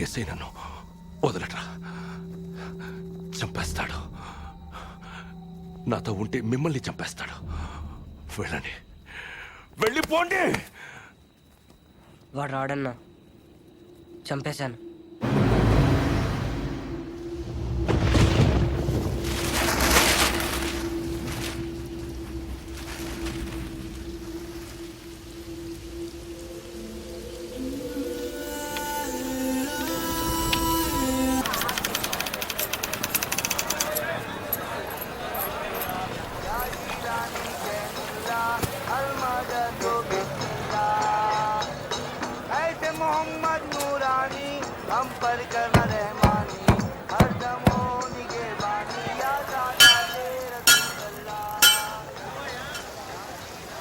SI నన్ను వదలట్రా, చంపేస్తాడు. నాతో ఉంటే మిమ్మల్ని చంపేస్తాడు. వెళ్ళండి, వెళ్ళిపోండి. వాడు రాడన్నా, చంపేశాను.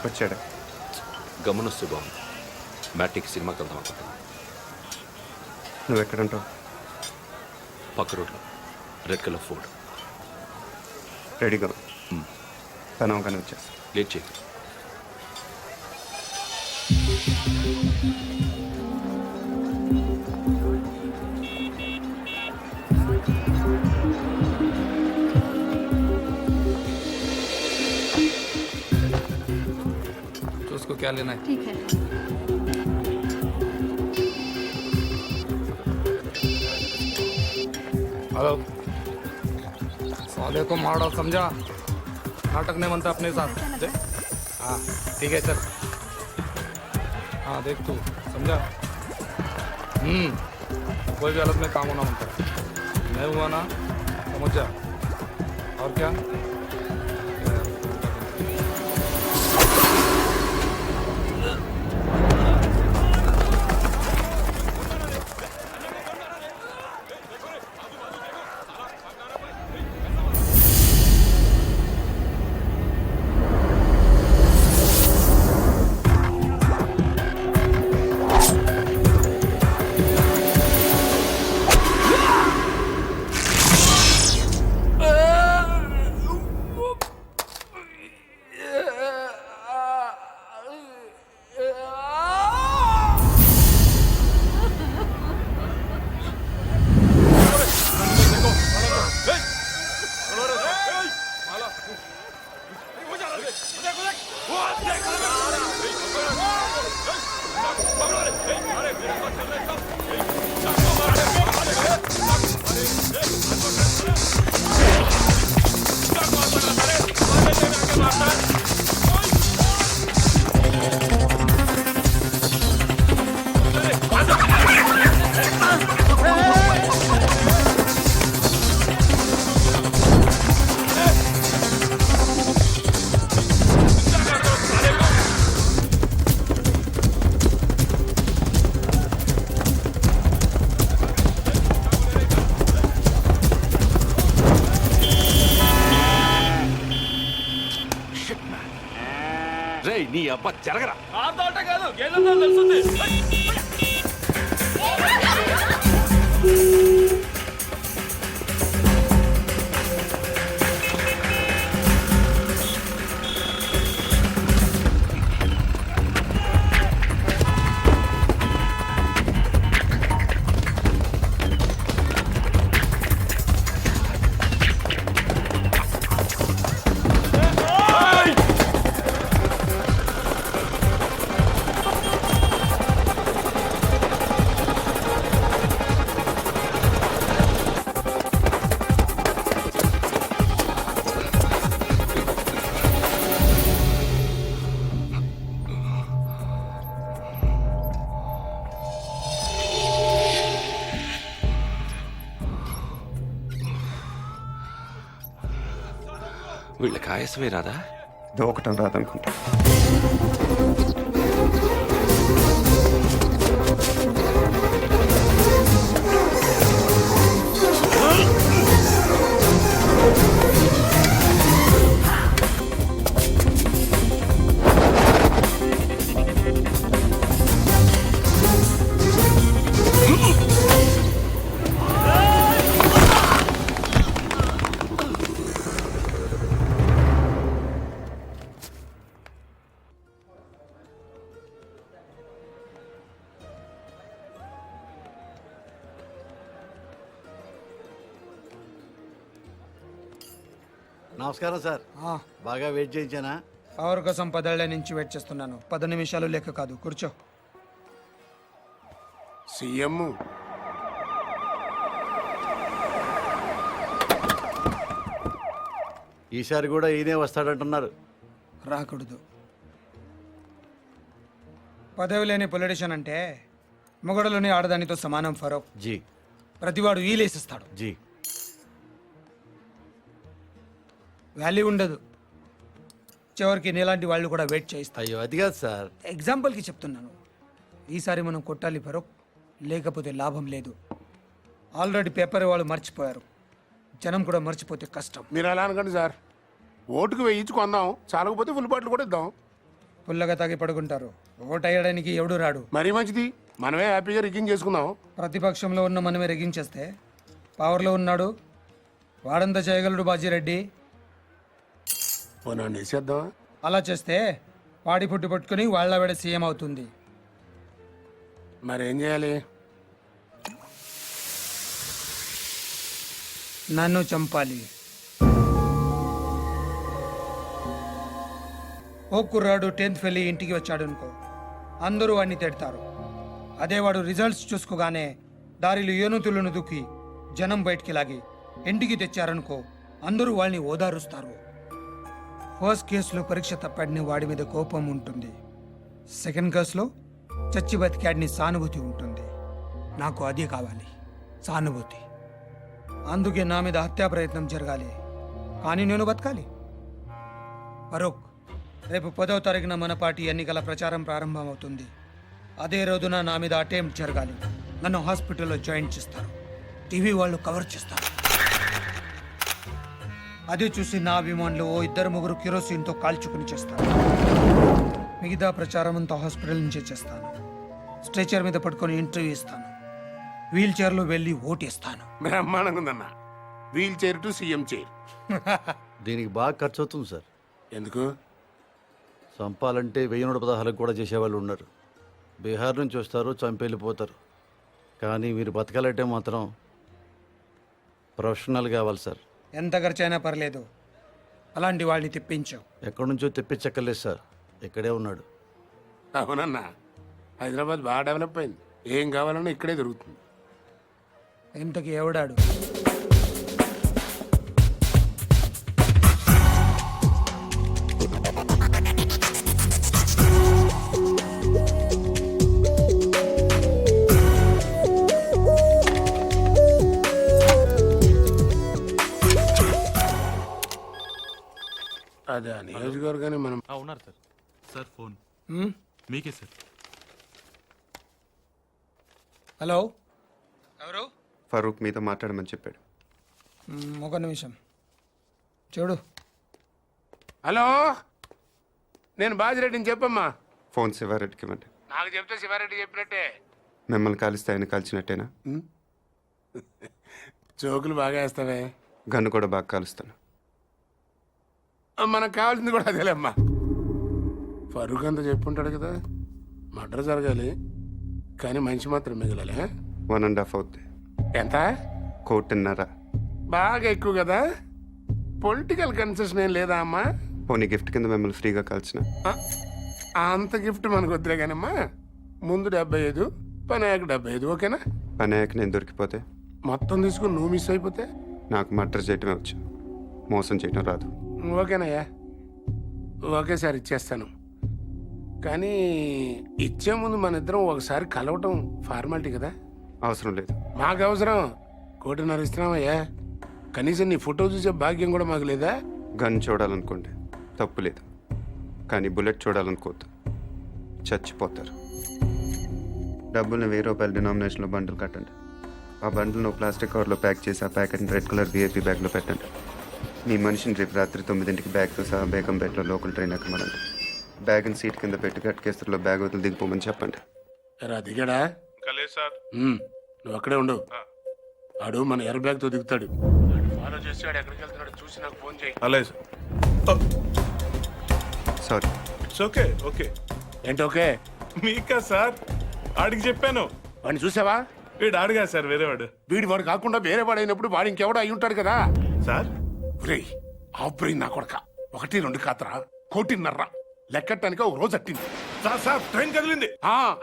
వచ్చాడు. గమనిస్తూ బాబు, మ్యాట్నిక్ సినిమాకి వెళ్దాం అనుకుంటున్నా. నువ్వు ఎక్కడంటావు? పక్క రోడ్లో రెడ్ కలర్ ఫోర్డ్. రెడీగా తను అవగానే వచ్చేస్తా. లేట్ చేయకు. उसको क्या लेना है? ठीक है। हेलो, साले को मार डाल, समझा? नाटक नहीं बनता अपने साथ। हाँ ठीक है, चल। हाँ देख तू, समझा? कोई भी हालत में काम होना बनता है। नहीं हुआ ना, समझ जा। और क्या? నీ అబ్బా జరగరా. కాదు, గేదెంతో తెలుస్తుంది. వీళ్ళకి ఆయాసమే రాదా? దూకటం రాదనుకుంటా. నమస్కారం సార్. బాగా వెయిట్ చేయించానా? పవర్ కోసం 10 ఏళ్ల నుంచి వెయిట్ చేస్తున్నాను. 10 నిమిషాలు లెక్క కాదు. కూర్చో. సీఎం ఈసారి కూడా ఈయనే వస్తాడంటున్నారు. రాకూడదు. పదవి లేని పొలిటీషియన్ అంటే మొగడలోని ఆడదానితో సమానం ఫరూక్. జీ ప్రతివాడు ఈలేసిస్తాడు. జీ వాల్యూ ఉండదు. చివరికి నీలాంటి వాళ్ళు కూడా వెయిట్ చేయిస్తారు. అయ్యో అది కాదు సార్. ఎగ్జాంపుల్కి చెప్తున్నాను. ఈసారి మనం కొట్టాలి ఫరూక్, లేకపోతే లాభం లేదు. ఆల్రెడీ పేపర్ వాళ్ళు మర్చిపోయారు. జనం కూడా మర్చిపోతే కష్టం. మీరు అలా అనకండి సార్. ఓటుకు వేయించి కొందాం, చాలకపోతే ఫుల్ బాటిల్ కూడా ఇద్దాం. పుల్లగా తాగి పడుకుంటారు. ఓటు వేయడానికి ఎవడు రాడు. మరీ మంచిది, మనమే హ్యాపీగా రిగ్గింగ్ చేసుకుందాం. ప్రతిపక్షంలో ఉన్న మనమే రెగించేస్తే పవర్లో ఉన్నాడు వాడంతా చేయగలడు బాజిరెడ్డి. పోనా వేసేద్దాం. అలా చేస్తే వాడి పుట్టి పట్టుకుని వాళ్ళ వేడ సీఎం అవుతుంది. మరేం చేయాలి? నన్ను చంపాలి. ఓ కుర్రాడు 10th వెళ్ళి ఇంటికి వచ్చాడు అనుకో, అందరూ వాడిని తిడతారు. అదే వాడు రిజల్ట్స్ చూసుకోగానే దారిలో ఏనుతులను దుక్కి జనం బయటికి లాగి ఇంటికి తెచ్చారనుకో, అందరూ వాళ్ళని ఓదారుస్తారు. ఫస్ట్ కేసులో పరీక్ష తప్పాడిని వాడి మీద కోపం ఉంటుంది. సెకండ్ కేసులో చచ్చి బతికాడిని సానుభూతి ఉంటుంది. నాకు అదే కావాలి, సానుభూతి. అందుకే నా మీద హత్యా ప్రయత్నం జరగాలి, కానీ నేను బతకాలి. ఫరూక్, రేపు 10వ తారీఖున మన పార్టీ ఎన్నికల ప్రచారం ప్రారంభమవుతుంది. అదే రోజున నా మీద అటెంప్ట్ జరగాలి. నన్ను హాస్పిటల్లో జాయిన్ చేస్తారు. టీవీ వాళ్ళు కవర్ చేస్తారు. అదే చూసి నా అభిమానులు ఓ 2-3 కిరోసిన్తో కాల్చుకుని చేస్తారు. మిగతా ప్రచారం అంతా హాస్పిటల్ నుంచే చేస్తాను. స్ట్రెచర్ మీద పట్టుకొని ఇంటర్వ్యూ ఇస్తాను. వీల్ చైర్లో వెళ్ళి ఓటేస్తాను. బ్రహ్మాండంగా ఉందన్న. Wheel chair to CM chair. దీనికి బాగా ఖర్చు అవుతుంది సార్. ఎందుకు? చంపాలంటే 1116 కూడా చేసేవాళ్ళు ఉన్నారు. బీహార్ నుంచి వస్తారు, చంపి వెళ్ళిపోతారు. కానీ మీరు బతకాలంటే మాత్రం ప్రొఫెషనల్ కావాలి సార్. ఎంత ఖర్చైనా పర్లేదు, అలాంటి వాళ్ళని తెప్పించావు. ఎక్కడి నుంచో తెప్పించక్కర్లేదు సార్, ఇక్కడే ఉన్నాడు. అవునన్నా, హైదరాబాద్ బాగా డెవలప్ అయింది. ఏం కావాలన్నా ఇక్కడే దొరుకుతుంది. ఇంతకి ఎవడాడు? అదే నియోజకవర్గాన్ని మనం ఉన్నారు సార్. సార్ ఫోన్ హ్మ్? మీకే సార్. హలో, ఎవరు? ఫరూక్ మీతో మాట్లాడమని చెప్పాడు. ఒక నిమిషం చూడు. హలో, నేను బాజిరెడ్డిని చెప్పమ్మా. ఫోన్ శివారెడ్డికి ఇవ్వండి. నాకు చెప్తే శివారెడ్డి చెప్పినట్టే. మిమ్మల్ని కాలిస్తే ఆయన కాల్చినట్టేనా? జోకులు బాగా వేస్తావే. గన్ను కూడా బాగా కాలుస్తాను. మనకు కావాల్సింది కూడా అదేలేమ్మా. ఫరూక్ అంతా చెప్పుంటాడు కదా, మర్డర్ జరగాలి కానీ మనిషి మాత్రం మిగలాలి. 1.5 అవుద్ది. ఎంత? 1.5. బాగా ఎక్కువ కదా. పొలిటికల్ కన్సెషన్ ఏం లేదా అమ్మా? పోనీ గిఫ్ట్ కింద మిమ్మల్ని ఫ్రీగా కాల్చిన. అంత గిఫ్ట్ మనకు వద్దులే కానమ్మా. ముందు 75, పని అయ్యాక 75, ఓకేనా? పని అయ్యాక నేను దొరికిపోతే? మొత్తం తీసుకుని నువ్వు మిస్ అయిపోతే? నాకు మర్డర్ చేయటమే వచ్చు, మోసం చేయటం రాదు. ఓకేనయ్యా, ఒకేసారి ఇచ్చేస్తాను. కానీ ఇచ్చే ముందు మన ఇద్దరం ఒకసారి కలవటం ఫార్మాలిటీ కదా. అవసరం లేదు. మాకు అవసరం. 1.5 ఇస్తున్నామయ్యా. కనీసం నీ ఫోటో చూసే భాగ్యం కూడా మాకు లేదా? గన్ చూడాలనుకోండి, తప్పు లేదు. కానీ బుల్లెట్ చూడాలనుకోవద్దు, చచ్చిపోతారు. డబ్బుల్ని 1000 రూపాయల డినామినేషన్లో బండిల్ కట్టండి. ఆ బండిల్ను ప్లాస్టిక్ కవర్లో ప్యాక్ చేసి ఆ ప్యాకెట్ని రెడ్ కలర్ VIP బ్యాగ్లో పెట్టండి. మీ మనిషిని రేపు రాత్రి 9ంటికి బ్యాగ్తో సహా బేగంపేటలో లోకల్ ట్రైన్ ఎక్కమనండి. బ్యాగ్ని సీట్ కింద పెట్టి గట్కేస్తులో బ్యాగ్ వదిలి దిగిపోమని చెప్పండి. రా దిగాడా? లేదు సార్. నువ్వు అక్కడే ఉండు. ఆడు మన ఎర్ర బ్యాగ్తో దిగుతాడు. ఫాలో చేసాడు, ఎక్కడికి వెళ్తున్నాడు చూసి నాకు ఫోన్ చేయి. అలాగే sir. Sorry. It's okay. Okay ఏంటి ఓకే? మీకా సార్? ఆడికి చెప్పాను. వాడిని చూసావా? వీడు ఆడుగా సార్, వేరేవాడు. వీడి వాడు కాకుండా వేరే వాడు అయినప్పుడు వాడు ఇంకెవడో అయి ఉంటాడు కదా సార్. ఒరేయ్, ఆబ్రెయిన్ నా కొడక 1-2 కాతరా 1.5 లెక్కటానికి ఒక రోజు అట్టింది. సార్ సార్ ట్రైన్ కదిలింది.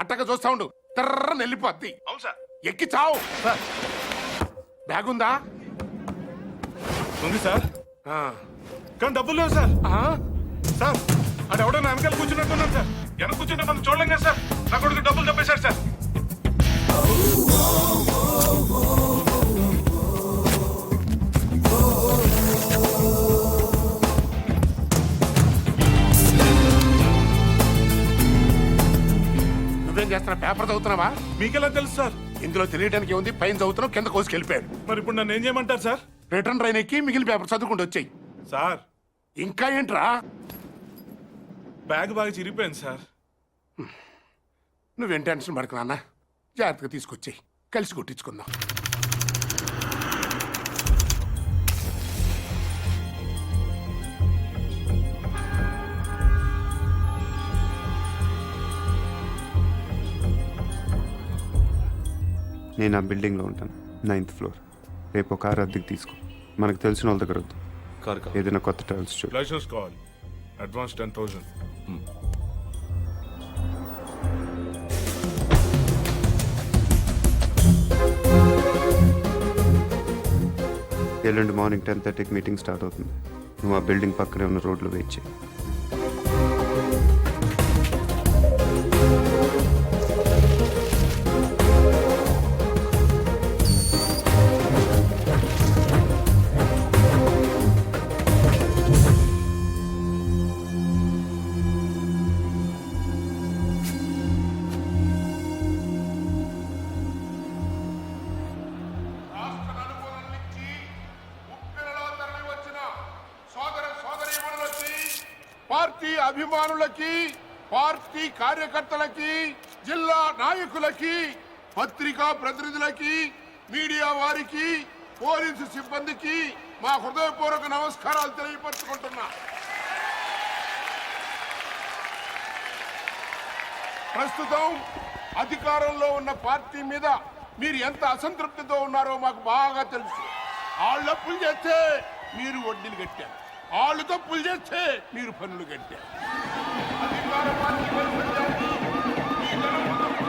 అట్టగా చూస్తా ఉండు, తర్రని వెళ్ళిపోద్ది. అవును సార్. ఎక్కి చావు. సార్ బ్యాగ్ ఉందా? ఉంది సార్, ఆ. కానీ డబ్బులు లేవు సార్. ఆ? సార్ అది ఎవడో నా వెనకాల కూర్చున్నట్టున్నాను సార్. వెనక కూర్చుంటే మనం చూడలేం కదా సార్. నా కొడుకు డబ్బులు తప్పేశారు సార్. నువ్వేం చేస్తున్నా? పేపర్ చదువుతున్నావా? మీకెలా తెలుసు సార్? ఇందులో తెలియడానికి ఉంది, పైన చదువుతున్నావు, కింద కోసుకెళ్ళిపోయాడు. మరి ఇప్పుడు నన్ను ఏం చేయమంటారు సార్? రిటర్న్ ట్రైన్ ఎక్కి మిగిలిన పేపర్ చదువుకుంటూ వచ్చాయి. సార్ ఇంకా ఏంట్రా? బ్యాగ్ బాగా చిరిగిపోయింది సార్. నువ్వేం టెన్షన్ పడకు నాన్న, జాగ్రత్తగా తీసుకొచ్చాయి, కలిసి కొట్టించుకుందాం. నేను ఆ బిల్డింగ్లో ఉంటాను, 9th ఫ్లోర్. రేపు ఒక కారు అద్దెకి తీసుకో. మనకు తెలిసిన వాళ్ళ దగ్గర వద్దు, కార్ కావాలి. ఏదైనా కొత్త ట్రావెల్స్ చూడు. లైసెన్స్ కావాలి. అడ్వాన్స్ 10,000. ఎల్లుండి మార్నింగ్ 10:30కి మీటింగ్ స్టార్ట్ అవుతుంది. నువ్వు ఆ బిల్డింగ్ పక్కనే ఉన్న రోడ్లో వెయిట్ చేయి. పార్టీ అభిమానులకి, పార్టీ కార్యకర్తలకి, జిల్లా నాయకులకి, పత్రికా ప్రతినిధులకి, మీడియా వారికి, పోలీసు సిబ్బందికి మా హృదయపూర్వక నమస్కారాలు తెలియపరుచుకుంటున్నా. ప్రస్తుతం అధికారంలో ఉన్న పార్టీ మీద మీరు ఎంత అసంతృప్తితో ఉన్నారో మాకు బాగా తెలుసు. వాళ్ళు అప్పులు చేస్తే మీరు వడ్డీలు కట్టారు, వాళ్ళు తప్పులు చేస్తే మీరు పన్నులు కట్టారు. అధికార పార్టీ వైఫల్యాన్ని, ఈ ధనవంతులకి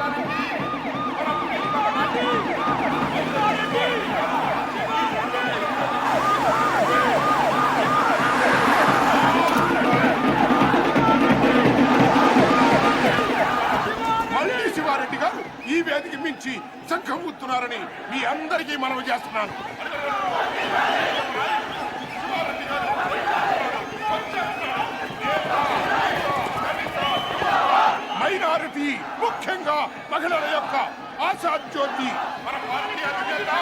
మళ్ళీ శివారెడ్డి గారు ఈ వేదిక మించి సంఘమవుతున్నారని మీ అందరికీ మనవి చేస్తున్నాను. మైనారిటీ, ముఖ్యంగా మహిళల యొక్క ఆశాజ్యోతి మన పార్టీ అధినేత,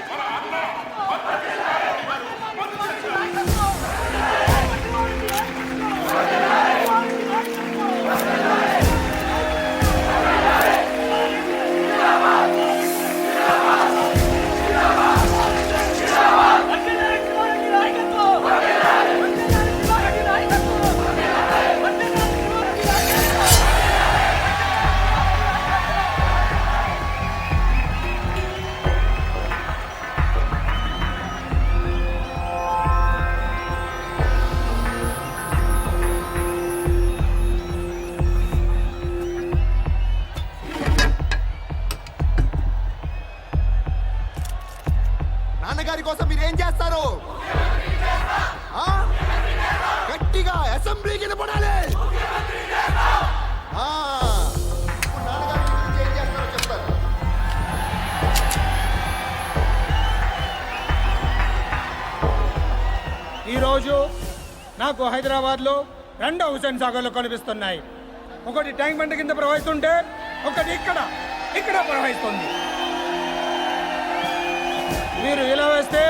మన అన్న నాన్నగారి కోసం మీరేం చేస్తారు? గట్టిగా అసెంబ్లీకి నిలబడాలి. ఇప్పుడు నాన్నగారి గురించి ఏం చేస్తారో చెప్తారు. ఈరోజు నాకు హైదరాబాద్లో 2 హుసేన్ సాగర్లు కనిపిస్తున్నాయి. ఒకటి ట్యాంక్ బండ్ కింద ప్రవహిస్తుంటే, ఒకటి ఇక్కడ ప్రవహిస్తుంది. మీరు ఇలా వేస్తే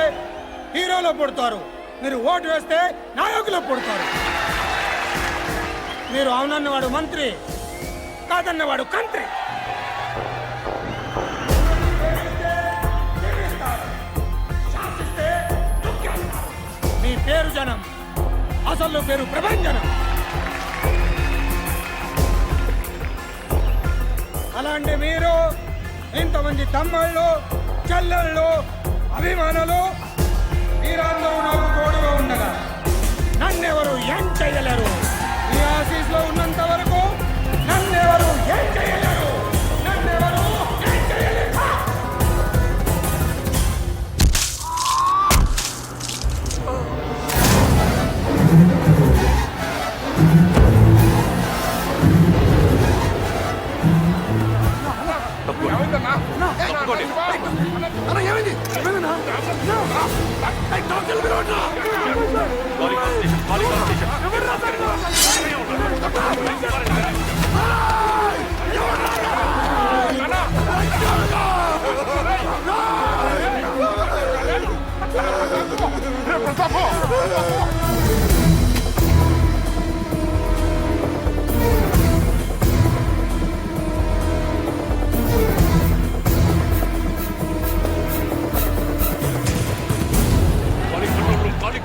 హీరోలో పుడతారు, మీరు ఓటు వేస్తే నాయకులు పుడతారు. మీరు అవునన్నవాడు మంత్రి, కాదన్నవాడు కంత్రి. మీ పేరు జనం, అసలు పేరు ప్రభంజనం. అలాంటి మీరు ఇంతమంది తమ్ముళ్ళు, చెల్లెళ్ళు, అభిమానులు ఈ మీరందరూ నాకు తోడుగా ఉండగా నన్నెవరు ఏం చేయలేరు. మీ ఆఫీస్లో ఉన్నంత వరకు నన్నెవరు ఏం చేయలేరు. నన్నెవరు ఏం చేయలేరు.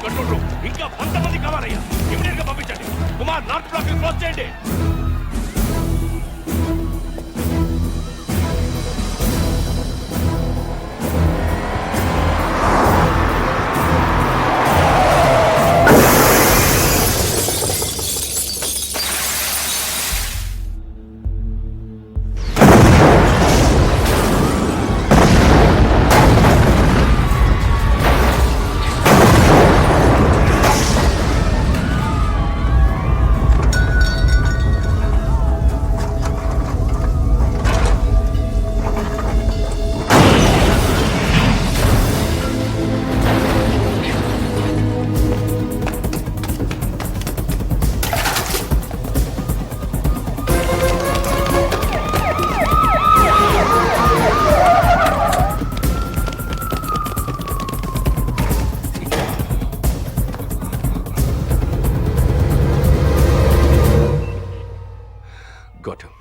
కంట్రోల్ రూమ్ ఇంకా 100 మంది కావాలయ్యా. ఇమీడియట్ గా పంపించండి. కుమార్ నార్త్ బ్లాక్ క్లోజ్ చేయండి. Got him.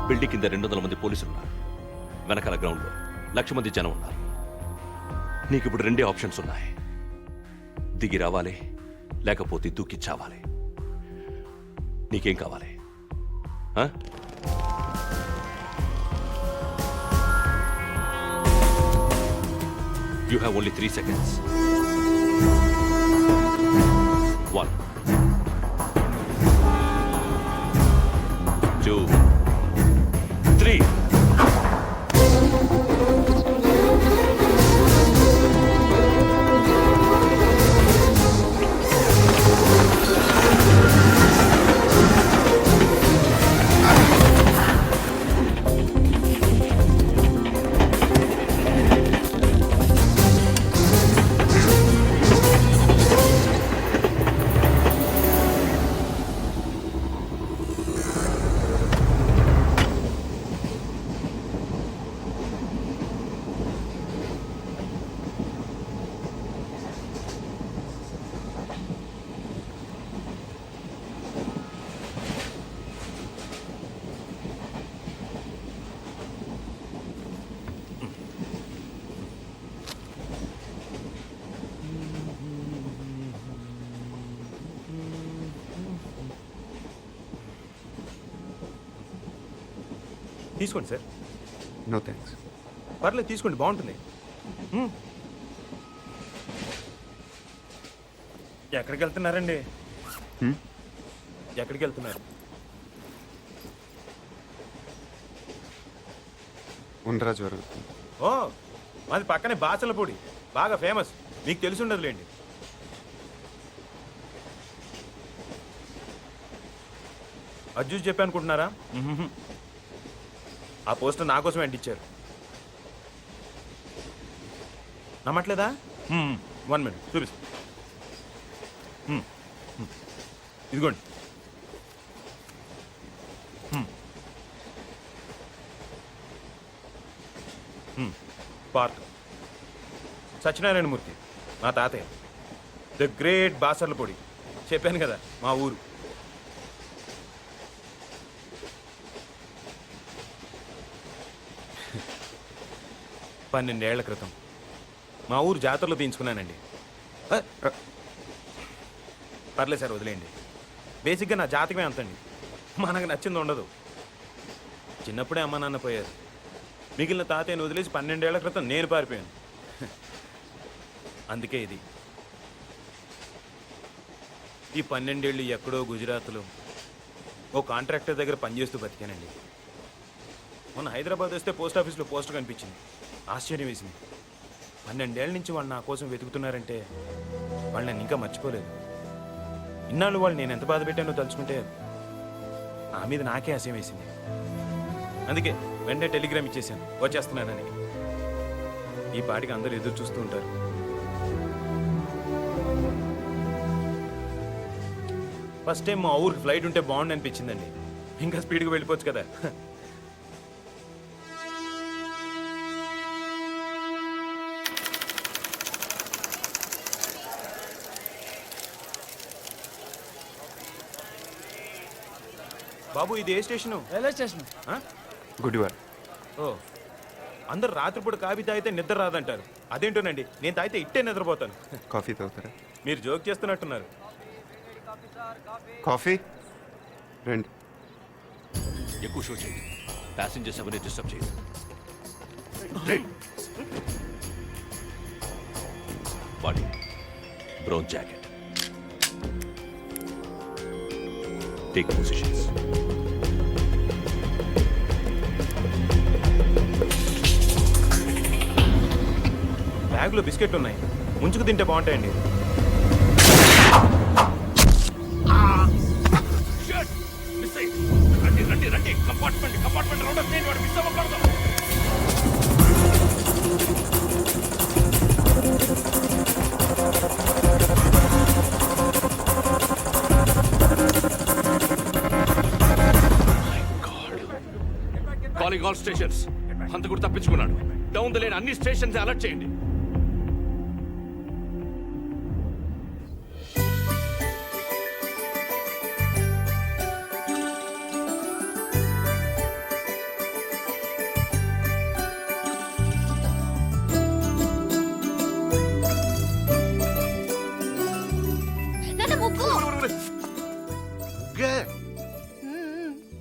బిల్డింగ్ కింద 200 మంది పోలీసులు ఉన్నారు. వెనకాల గ్రౌండ్ లో 1,00,000 మంది జనం ఉన్నారు. నీకు ఇప్పుడు 2 ఆప్షన్స్ ఉన్నాయి. దిగి రావాలి, లేకపోతే దూకి చావాలి. నీకేం కావాలి? You have only 3 seconds. 1, 2, 3. తీసుకోండి సార్. No thanks. పర్లేదు తీసుకోండి, బాగుంటుంది. ఎక్కడికి వెళ్తున్నారండి? ఎక్కడికి వెళ్తున్నారు? ఉండరా జ్వరం. ఓ, మాది పక్కనే బాసలపూడి, బాగా ఫేమస్, మీకు తెలిసి ఉండదులేండి. అజ్జూస్ చెప్పి అనుకుంటున్నారా? ఆ పోస్టర్ నా కోసం అంటించారు. నమ్మట్లేదా? 1 మినిట్ చూపిస్తా. ఇదిగోండి. పార్క్ సత్యనారాయణమూర్తి మా తాతయ్య, ద గ్రేట్ బాసర్లపూడి. చెప్పాను కదా మా ఊరు. పన్నెండేళ్ల క్రితం మా ఊరు జాతరలో తీయించుకున్నానండి. పర్లేదు సార్, వదిలేయండి. బేసిక్గా నా జాతకమే అంతండి. మనకు నచ్చింది ఉండదు. చిన్నప్పుడే అమ్మ నాన్న పోయారు. మిగిలిన తాతయ్యను వదిలేసి 12 ఏళ్ల క్రితం నేను పారిపోయాను. అందుకే ఇది. ఈ 12 ఏళ్ళు ఎక్కడో గుజరాత్లో ఓ కాంట్రాక్టర్ దగ్గర పనిచేస్తూ బతికానండి. మొన్న హైదరాబాద్ వస్తే పోస్ట్ ఆఫీస్లో పోస్టర్ కనిపించింది. ఆశ్చర్యం వేసింది. 12 ఏళ్ళ నుంచి వాళ్ళు నా కోసం వెతుకుతున్నారంటే వాళ్ళు నన్ను ఇంకా మర్చిపోలేదు. ఇన్నాళ్ళు వాళ్ళు నేను ఎంత బాధ పెట్టానో తలుచుకుంటే ఆ మీద నాకే ఆశయం వేసింది. అందుకే వెంటనే టెలిగ్రామ్ ఇచ్చేసాను వచ్చేస్తున్నానని. ఈ పాటికి అందరూ ఎదురు చూస్తూ ఉంటారు. ఫస్ట్ టైం మా ఊరికి ఫ్లైట్ ఉంటే బాగుండు అనిపించిందండి. ఇంకా స్పీడ్గా వెళ్ళిపోవచ్చు కదా. బాబు ఇది ఏ స్టేషను? Railway station. ఆ? గుడివాడ. ఓ, అందరు రాత్రిపూట కాఫీ తాగితే నిద్ర రాదంటారు. అదేంటోనండి, నేను తాగితే ఇట్టే నిద్రపోతాను. కాఫీ తాగుతారా? మీరు జోక్ చేస్తున్నట్టున్నారు. కాఫీ రండి. ఎక్కువ షో చేయండి. ప్యాసింజర్స్ ఎవరిని డిస్టర్బ్ చేయదు. Body brown jacket. Take positions. బ్యాగ్లో బిస్కెట్ ఉన్నాయి, ముంచుకు తింటే బాగుంటాయండి. Calling all stations. హంతకుడు తప్పించుకున్నాడు. డౌన్ ద లేన్ అన్ని స్టేషన్స్ అలర్ట్ చేయండి.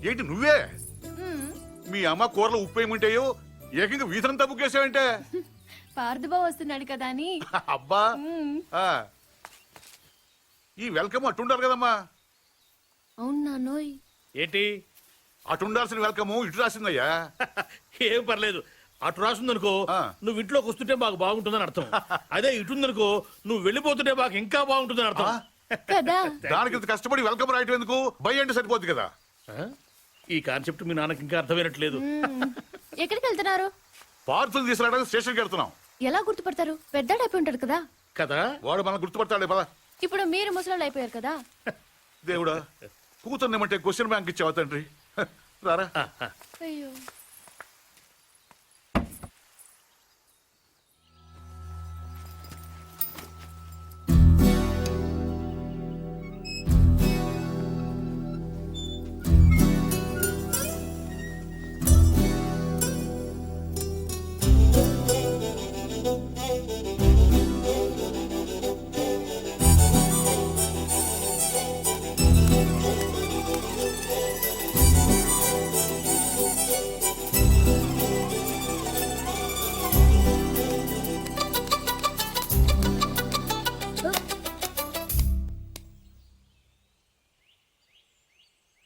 ఏంటి నువ్వే? మీ అమ్మ కూరలో ఉప్పు ఏముంటాయో ఏకంగా వీధనంతా బుగ్గేసావంటే. పార్థబాబు వస్తున్నాడు కదా అని. అబ్బా ఆ. ఈ వెల్కమ్ అట్టుండాలి కదమ్మా. అవును నాన్నోయ్. ఏంటి అటుండాల్సిన వెల్కమ్ ఇటు రాసిందయ్యా. ఏం పర్లేదు. అటు రాసిందనుకో ఆ. నువ్వు ఇంట్లోకి వస్తుంటే మాకు బాగుంటుందని అర్థం. అదే ఇటుందనుకో నువ్వు వెళ్ళిపోతుంటే మాకు ఇంకా బాగుంటుందని అర్థం. కదా దానికి ఇంత కష్టపడి వెల్కమ్ రాయటం ఎందుకు? బై అంటే సరిపోద్ది కదా. ఆ? ఈ కాన్సెప్ట్ మీ నాన్నకి ఇంకా అర్థమైనట్లేదు. ఎక్కడికి వెళ్తున్నారు? పార్సల్ తీసుకురావడానికి స్టేషన్కి వెళ్తున్నాం. ఎలా గుర్తుపడతారు? పెద్దాడైపోయి ఉంటాడు కదా. కదా వాడు మనం గుర్తుపడతాడే పద. ఇప్పుడు మీరు ముసలాళ్ళు అయిపోయారు కదా. దేవుడా, కూతుర్నేమంటే క్వశ్చన్ బ్యాంక్ ఇచ్చావా తండ్రి? రారా. అయ్యో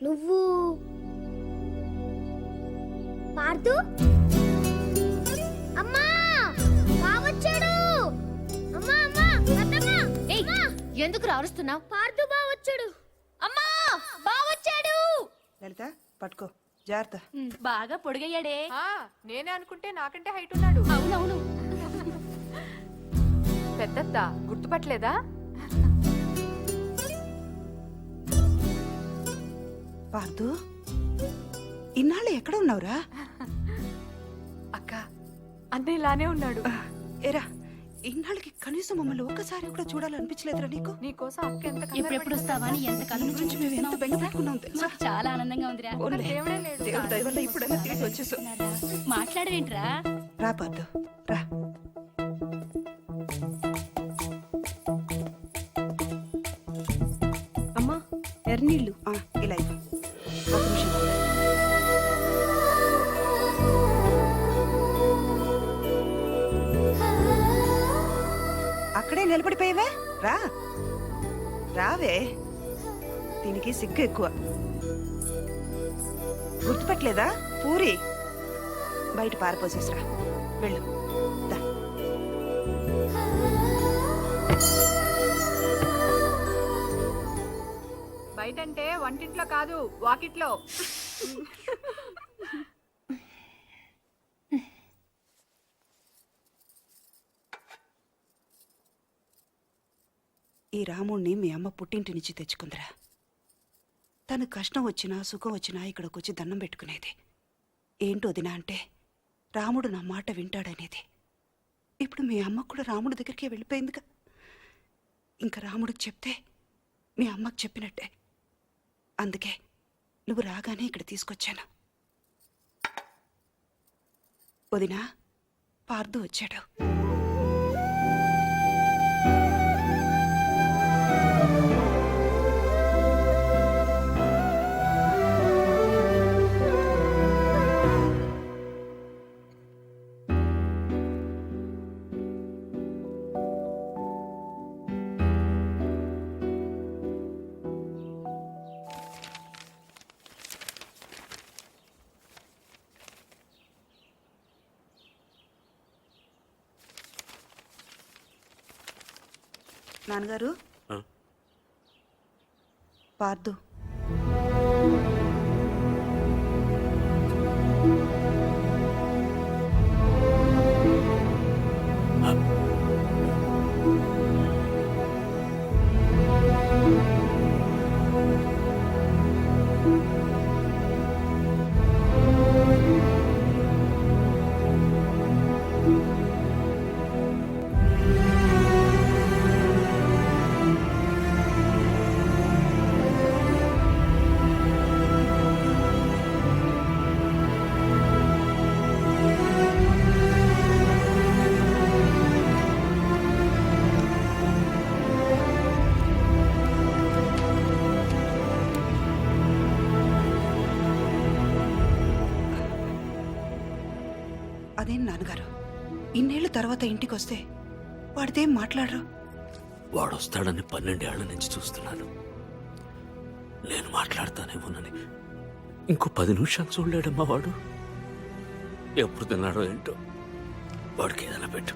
నువ్వు పార్దు అమ్మా బావొచ్చాడు. అమ్మా అమ్మా అత్తమ్మా. ఏయ్, ఎందుకు అరుస్తున్నావు? పార్దు బావొచ్చాడు. అమ్మా బావొచ్చాడు. లలిత పట్టుకో, జాగ్రత్త. బాగా పొడిగయ్యాడే. నేనే అనుకుంటే నాకంటే హైట్ ఉన్నాడు. అవునవును. పెద్దత్త గుర్తుపట్టలేదా? పార్దు, ఇన్నాళ్ళు ఎక్కడ ఉన్నావురా? అక్క అన్న ఇలానే ఉన్నాడు. ఏరా, ఇన్నాళ్ళకి కనీసం మమ్మల్ని ఒక్కసారి కూడా చూడాలనిపించలేదురా నీకు? నీకోసం అక్క ఎంత ఎప్పుడెప్పుడు వస్తావా అని ఎంత కళ్ళ నుంచి మేము ఎంత బెంగ పెట్టుకున్నాం తెలుసా? చాలా ఆనందంగా ఉందిరా. దేవుడి దయ వల్ల ఇప్పుడైనా తిరిగి వచ్చేసాం. మాట్లాడవేంట్రా? రా పార్దు రా. అమ్మా ఎర్నీళ్ళు. ఇలా ఇవ్వు. అక్కడే నిలబడిపోయావే రా రావే దీనికి సిగ్గు ఎక్కువ గుర్తుపట్టలేదా పూరి బయట పారిపోసేసిరా వెళ్ళు దా. బయటంటే వంటింట్లో కాదు వాకిట్లో. ఈ రాముణ్ణి మీ అమ్మ పుట్టింటి నుంచి తెచ్చుకుందిరా. తను కష్టం వచ్చినా సుఖం వచ్చినా ఇక్కడికి వచ్చి దండం పెట్టుకునేది. ఏంటో వదినా అంటే రాముడు నా మాట వింటాడనేది. ఇప్పుడు మీ అమ్మ కూడా రాముడి దగ్గరికి వెళ్ళిపోయిందిగా. ఇంకా రాముడికి చెప్తే మీ అమ్మకు చెప్పినట్టే. అందుకే నువ్వు రాగానే ఇక్కడ తీసుకొచ్చాను. వదినా పార్దు వచ్చాడు. నాన్నగారు పార్దు అదేం నాన్నగారు ఇన్నేళ్ల తర్వాత ఇంటికి వస్తే వాడితేం మాట్లాడరు. వాడు వస్తాడని 12 ఏళ్ల నుంచి చూస్తున్నాను. నేను మాట్లాడతానేమోనని ఇంకో 10 నిమిషాలు చూడలేడమ్మా వాడు. ఎప్పుడు తిన్నాడో ఏంటో. వాడికి ఏదైనా పెట్టు.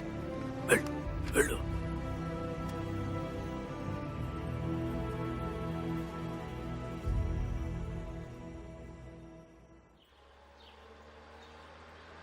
వెళ్ళు వెళ్ళు.